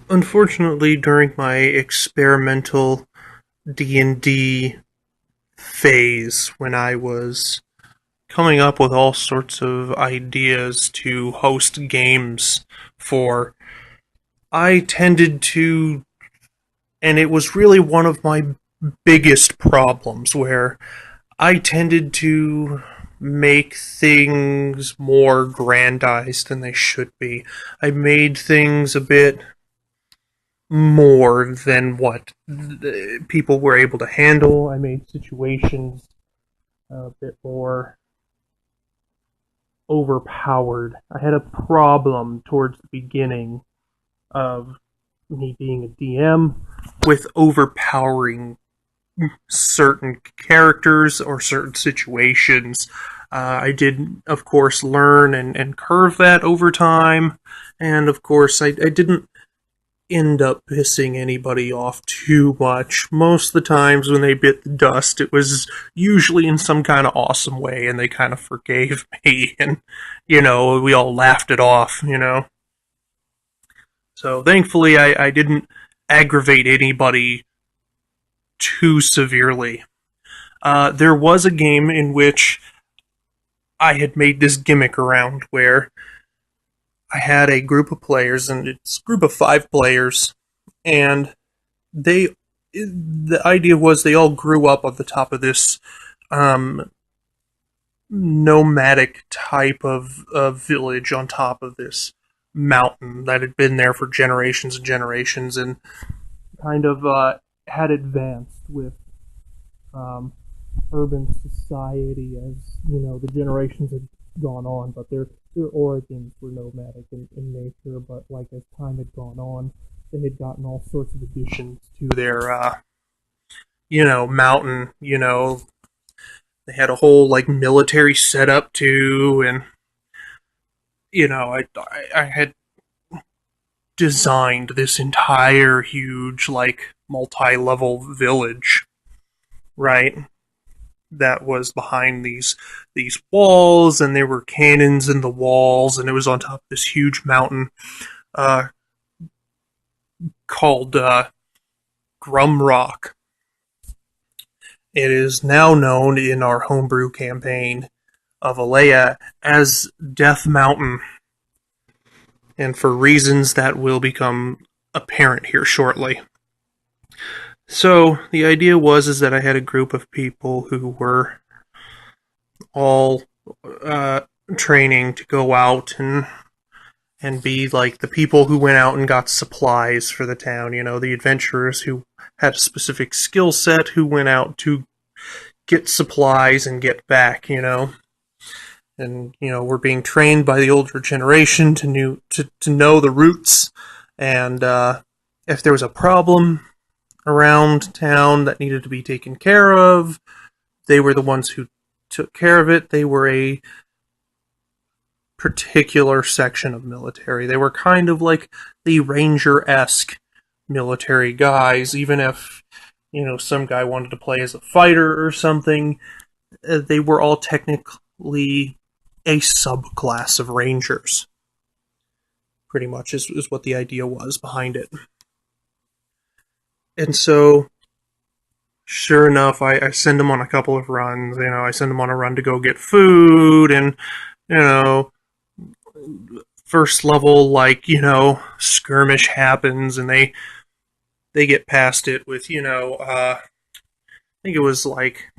Unfortunately, during my experimental D&D phase, when I was coming up with all sorts of ideas to host games for, I tended to, and it was really one of my biggest problems, where I tended to make things more grandized than they should be. I made things a bit more than what people were able to handle. I made situations a bit more overpowered. I had a problem towards the beginning of me being a DM with overpowering certain characters or certain situations. I did, of course, learn and curve that over time, and of course, I didn't end up pissing anybody off too much. Most of the times when they bit the dust, it was usually in some kind of awesome way, and they kind of forgave me, and, we all laughed it off. So thankfully, I didn't aggravate anybody too severely. There was a game in which I had made this gimmick around where I had a group of players, and it's a group of 5 players, and they the idea was they all grew up on the top of this um, nomadic type of village on top of this mountain that had been there for generations and generations, and kind of had advanced with um, urban society as the generations had gone on, but their origins were nomadic in nature. But like as time had gone on, they had gotten all sorts of additions to their mountain. They had a whole like military setup too, and I had designed this entire huge like multi-level village, right? That was behind these walls, and there were cannons in the walls, and it was on top of this huge mountain uh, called Grum Rock. It is now known in our homebrew campaign of Alea as Death Mountain, and for reasons that will become apparent here shortly. So the idea was is that I had a group of people who were all uh, training to go out and be like the people who went out and got supplies for the town. The adventurers who had a specific skill set who went out to get supplies and get back. And we're being trained by the older generation to know the routes, and if there was a problem around town that needed to be taken care of, they were the ones who took care of it. They were a particular section of military. They were kind of like the Ranger-esque military guys, even if, some guy wanted to play as a fighter or something. They were all technically a subclass of Rangers, pretty much, is what the idea was behind it. And so, sure enough, I send them on a couple of runs. I send them on a run to go get food, and, first level, like, skirmish happens, and they get past it with, I think it was like,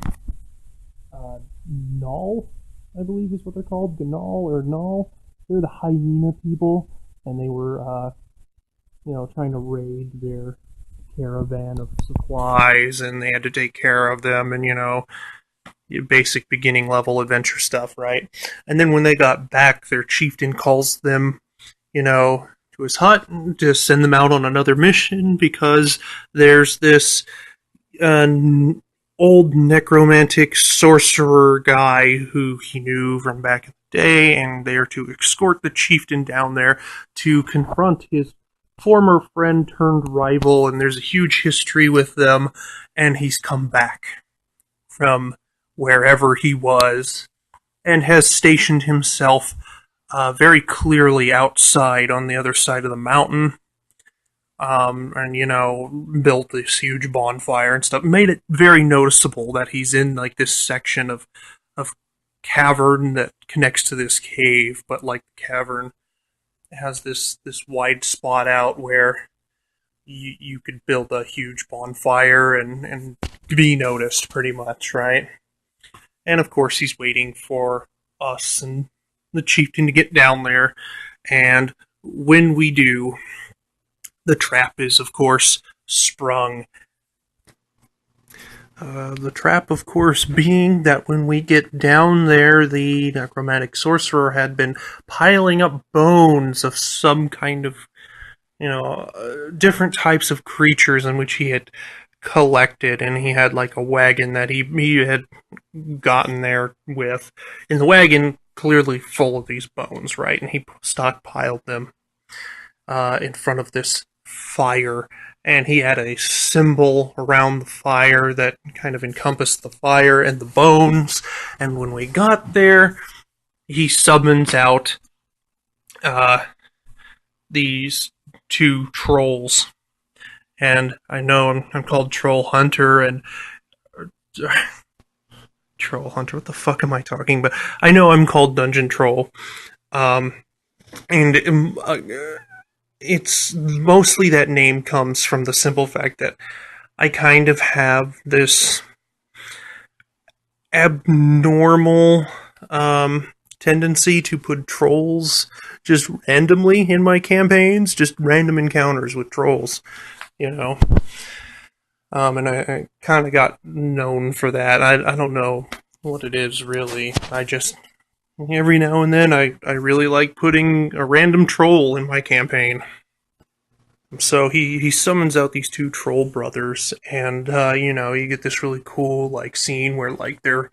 Null, I believe is what they're called, Gnall or Null. They're the hyena people, and they were, trying to raid their caravan of supplies, and they had to take care of them, and basic beginning level adventure stuff, right? And then when they got back, their chieftain calls them, to his hut to send them out on another mission because there's this uh, old necromantic sorcerer guy who he knew from back in the day, and they are to escort the chieftain down there to confront his former friend turned rival, and there's a huge history with them, and he's come back from wherever he was and has stationed himself very clearly outside on the other side of the mountain, and built this huge bonfire and stuff. Made it very noticeable that he's in like this section of cavern that connects to this cave, but like the cavern has this wide spot out where you could build a huge bonfire and be noticed pretty much, right? And of course, he's waiting for us and the chieftain to get down there. And when we do, the trap is, of course, sprung. The trap, of course, being that when we get down there, the necromantic sorcerer had been piling up bones of some kind of, different types of creatures in which he had collected, and he had like a wagon that he had gotten there with. And the wagon clearly full of these bones, right? And he stockpiled them in front of this fire. And he had a symbol around the fire that kind of encompassed the fire and the bones. And when we got there, he summons out these two trolls. And I know I'm called Troll Hunter, and Troll Hunter. What the fuck am I talking about? I know I'm called Dungeon Troll, and it's mostly that name comes from the simple fact that I kind of have this abnormal tendency to put trolls just randomly in my campaigns, just random encounters with trolls, and I kind of got known for that. I don't know what it is really. I just every now and then I really like putting a random troll in my campaign. So he summons out these two troll brothers, and you get this really cool like scene where like their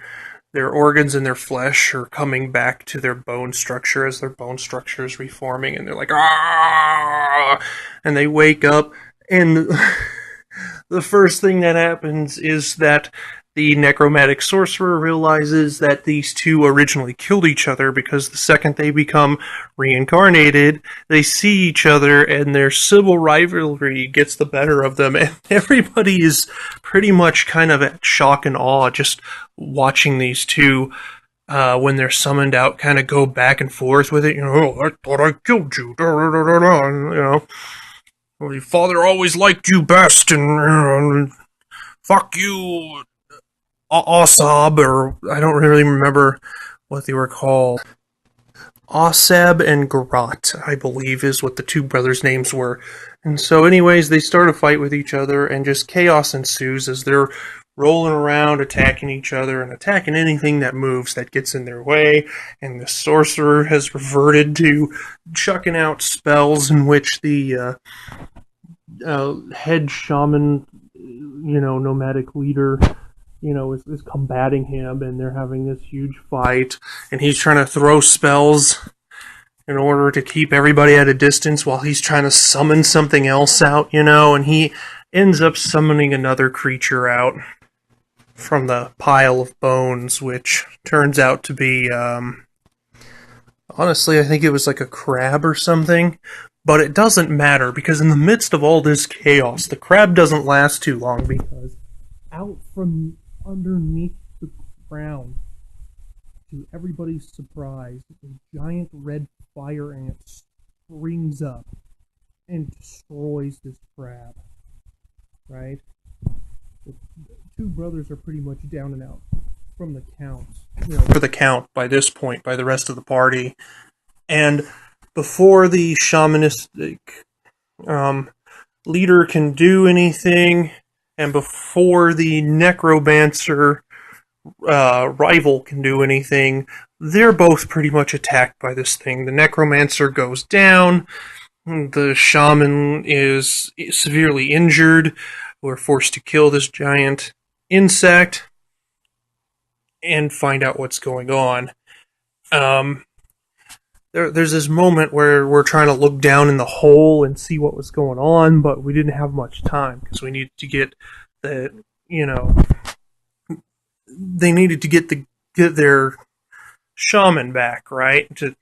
organs and their flesh are coming back to their bone structure as their bone structure is reforming, and they're like ah, and they wake up, and the first thing that happens is that the necromantic sorcerer realizes that these two originally killed each other, because the second they become reincarnated, they see each other and their civil rivalry gets the better of them, and everybody is pretty much kind of at shock and awe just watching these two when they're summoned out kind of go back and forth with it. I thought I killed you. Well, your father always liked you best, and fuck you, Osab, or I don't really remember what they were called. Osab and Garot, I believe, is what the two brothers' names were. And so, anyways, they start a fight with each other, and just chaos ensues as they're rolling around, attacking each other, and attacking anything that moves that gets in their way. And the sorcerer has reverted to chucking out spells in which the head shaman, nomadic leader, is combating him, and they're having this huge fight, and he's trying to throw spells in order to keep everybody at a distance while he's trying to summon something else out, and he ends up summoning another creature out from the pile of bones, which turns out to be, honestly, I think it was like a crab or something. But it doesn't matter, because in the midst of all this chaos, the crab doesn't last too long, because out from underneath the ground, to everybody's surprise, a giant red fire ant springs up and destroys this crab. Right? The two brothers are pretty much down and out from the count. For the count by this point, by the rest of the party. And before the shamanistic leader can do anything, and before the necromancer rival can do anything, they're both pretty much attacked by this thing. The necromancer goes down, the shaman is severely injured. We're forced to kill this giant insect and find out what's going on. There's this moment where we're trying to look down in the hole and see what was going on, but we didn't have much time, because we needed to get they needed to get their shaman back, right? To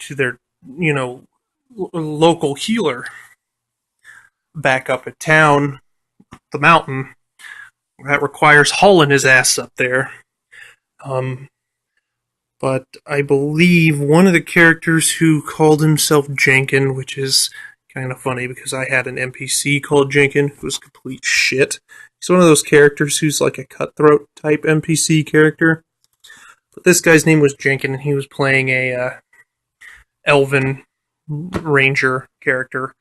their, local healer back up at town, the mountain. That requires hauling his ass up there. Um, but I believe one of the characters who called himself Jenkin, which is kind of funny because I had an NPC called Jenkin who was complete shit. He's one of those characters who's like a cutthroat type NPC character. But this guy's name was Jenkin, and he was playing a elven ranger character.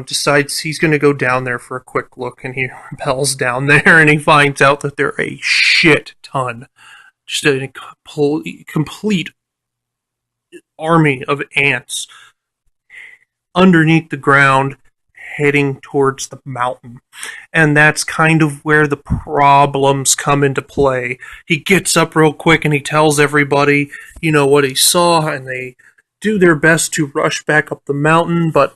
Decides he's going to go down there for a quick look, and he rappels down there, and he finds out that there are a shit ton, just a complete army of ants underneath the ground heading towards the mountain. And that's kind of where the problems come into play. He gets up real quick and he tells everybody, what he saw, and they do their best to rush back up the mountain, but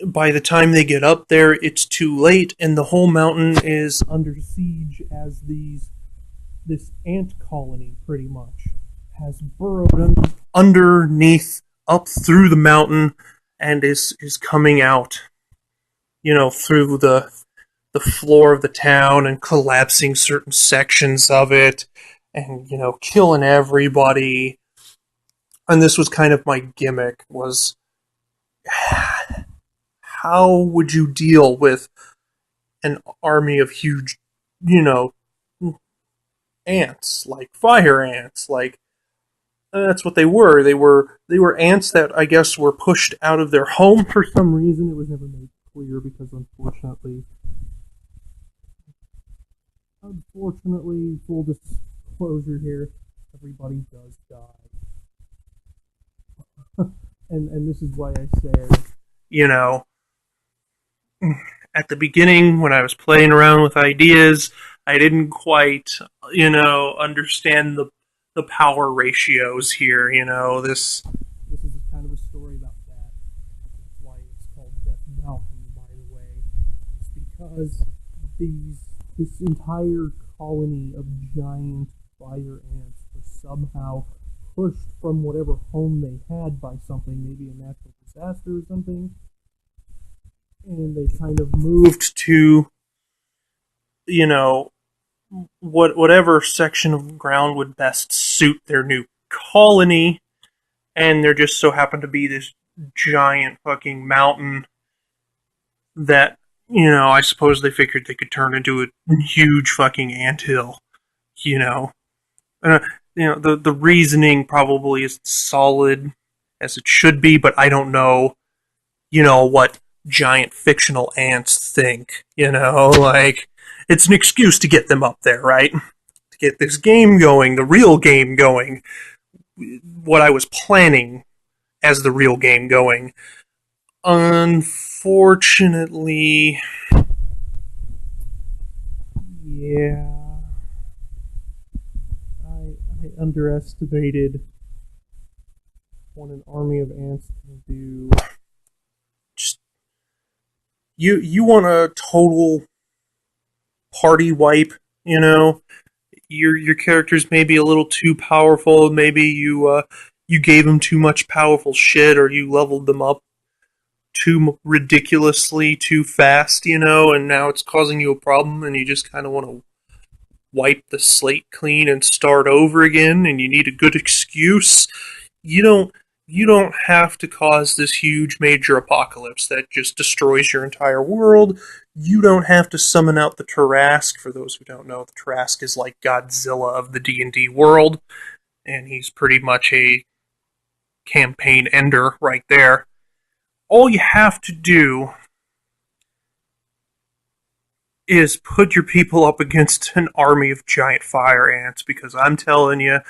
by the time they get up there, it's too late, and the whole mountain is under siege as this ant colony, pretty much, has burrowed underneath, up through the mountain, and is coming out, through the floor of the town and collapsing certain sections of it, and, killing everybody. And this was kind of my gimmick, was how would you deal with an army of huge, ants, like fire ants, like that's what they were. They were ants that I guess were pushed out of their home for some reason. It was never made clear because unfortunately, full disclosure here, everybody does die. and this is why I said, at the beginning when I was playing around with ideas, I didn't quite, understand the power ratios here. This is kind of a story about that. That's why it's called Death Mountain, by the way. It's because this entire colony of giant fire ants was somehow pushed from whatever home they had by something, maybe a natural disaster or something, and they kind of moved to, whatever section of ground would best suit their new colony, and there just so happened to be this giant fucking mountain that, I suppose they figured they could turn into a huge fucking anthill, the reasoning probably is solid as it should be, but I don't know, what giant fictional ants think, like, it's an excuse to get them up there, right? To get this game going, the real game going, what I was planning as the real game going. Unfortunately, yeah, I underestimated what an army of ants can do. Just you want a total party wipe, your characters may be a little too powerful, maybe you gave them too much powerful shit, or you leveled them up too ridiculously too fast, and now it's causing you a problem, and you just kind of want to wipe the slate clean and start over again, and you need a good excuse. You don't have to cause this huge major apocalypse that just destroys your entire world. You don't have to summon out the Tarrasque. For those who don't know, the Tarrasque is like Godzilla of the D&D world, and he's pretty much a campaign ender right there. All you have to do is put your people up against an army of giant fire ants, because I'm telling you,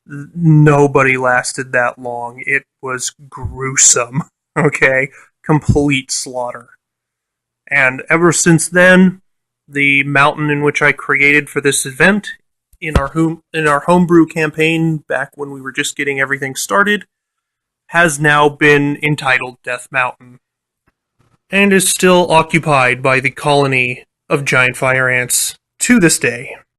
nobody lasted that long. It was gruesome, okay? Complete slaughter. And ever since then, the mountain in which I created for this event, in our homebrew campaign, back when we were just getting everything started, has now been entitled Death Mountain, and is still occupied by the colony of giant fire ants to this day.